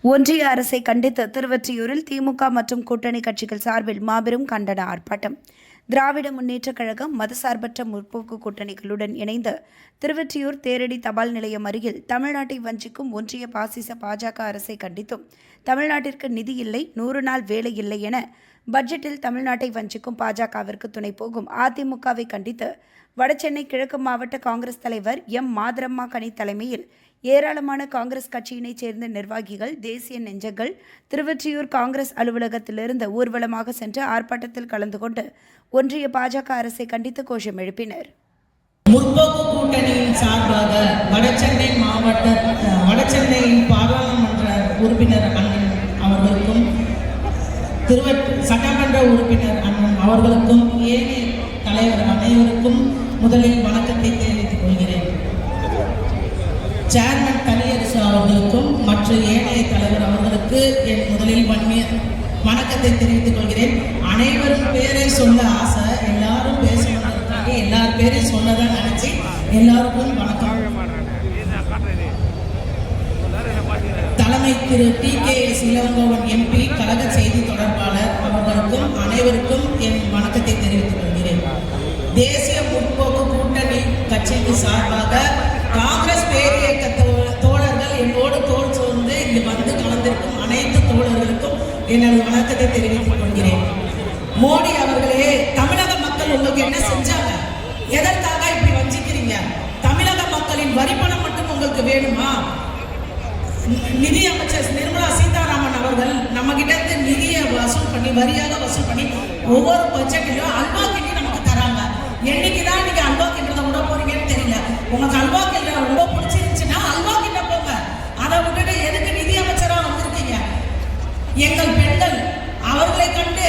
ஒன்றிய அரசை கண்டித்து திருவொற்றியூரில் திமுக மற்றும் கூட்டணி கட்சிகள் சார்பில் மாபெரும் கண்டன ஆர்ப்பாட்டம். திராவிட முன்னேற்றக் கழகம் மதசார்பற்ற முற்போக்கு கூட்டணிகளுடன் இணைந்து திருவொற்றியூர் தேரடி தபால் நிலையம் அருகில் தமிழ்நாட்டை வஞ்சிக்கும் ஒன்றிய பாசிச பாஜக அரசை கண்டித்தும், தமிழ்நாட்டிற்கு நிதி இல்லை, 100 நாள் வேலை இல்லை என பட்ஜெட்டில் தமிழ்நாட்டை வஞ்சிக்கும் பாஜகவிற்கு துணை போகும் அதிமுகவை கண்டித்து வடசென்னை கிழக்கு மாவட்ட காங்கிரஸ் தலைவர் எம் மாதரம்மா கனி தலைமையில் ஏராளமான காங்கிரஸ் கட்சியினைச் சேர்ந்த நிர்வாகிகள், தேசிய நெஞ்சங்கள் திருவொற்றியூர் காங்கிரஸ் அலுவலகத்திலிருந்து ஊர்வலமாக சென்று ஆர்ப்பாட்டத்தில் கலந்து கொண்டு ஒன்றிய பாஜக அரசை கண்டித்து கோஷம் எழுப்பினர். முற்போக்கு கூட்டணியின் சார்பாக வடசென்னையின் பாராளுமன்ற உறுப்பினர் அண்ணன் அவர்களுக்கும், சட்டமன்ற உறுப்பினர் அண்ணன் அவர்களுக்கும், ஏனைய தலைவர் அனைவருக்கும் முதலில் வணக்கத்தை தெரிவித்துக் கொள்கிறேன். சேர்மன் தனியரசு அவர்களுக்கும் மற்ற ஏனைய தலைவர் அவர்களுக்கு என் முதலில் வணக்கத்தை தெரிவித்துக் கொள்கிறேன். அனைவரும் பேரை சொல்ல ஆசை, எல்லாரும் பேசுவதற்காக எல்லார் பேரையும் சொன்னதான் நினைச்சு எல்லாருக்கும் வணக்கம். தலைமை திரு TKS இளங்கோவன் MP கழக செய்தி தொடர்பாளர் அவர்களுக்கும் அனைவருக்கும் என் வணக்கத்தை தெரிவித்துக் கொள்கிறேன். தேசிய முற்போக்கு கூட்டணி கட்சிக்கு சார்பாக காங்கிரஸ் பேரியக்க தோழர்கள் என்னோடு தோல் சோர்ந்து இங்கு வந்து கலந்திருக்கும் அனைத்து தோழர்களுக்கும் எனது வணக்கத்தை தெரிவித்துக் கொள்கிறேன். மோடி அவர்களே, தமிழக மக்கள் உங்களுக்கு என்ன செஞ்சாங்க? எதற்காக இப்படி வஞ்சிக்கிறீங்க? தமிழக மக்களின் வரிப்பணம் மட்டும் உங்களுக்கு வேணுமா? நிதி அமைச்சர் நிர்மலா சீதாராமன் அவர்கள் நம்ம கிட்ட இருந்து நிதியை வசூல் பண்ணி, வரியாக வசூல் பண்ணி ஒவ்வொரு பட்ஜெட்டிலும் அல்வா கிண்டி நமக்கு தராங்க. என்னைக்குதான் நீங்க அல்வா கிண்டத விட போறீங்கன்னு தெரியல. உங்களுக்கு அல்வா கிண்ட ரொம்ப பிடிச்சிருந்துச்சுன்னா அல்வா கிண்ட போங்க. அதை விட்டுட்டு எதுக்கு நிதி அமைச்சரா வந்திருக்கீங்க? எங்கள் பெண்கள் அவர்களை கண்டு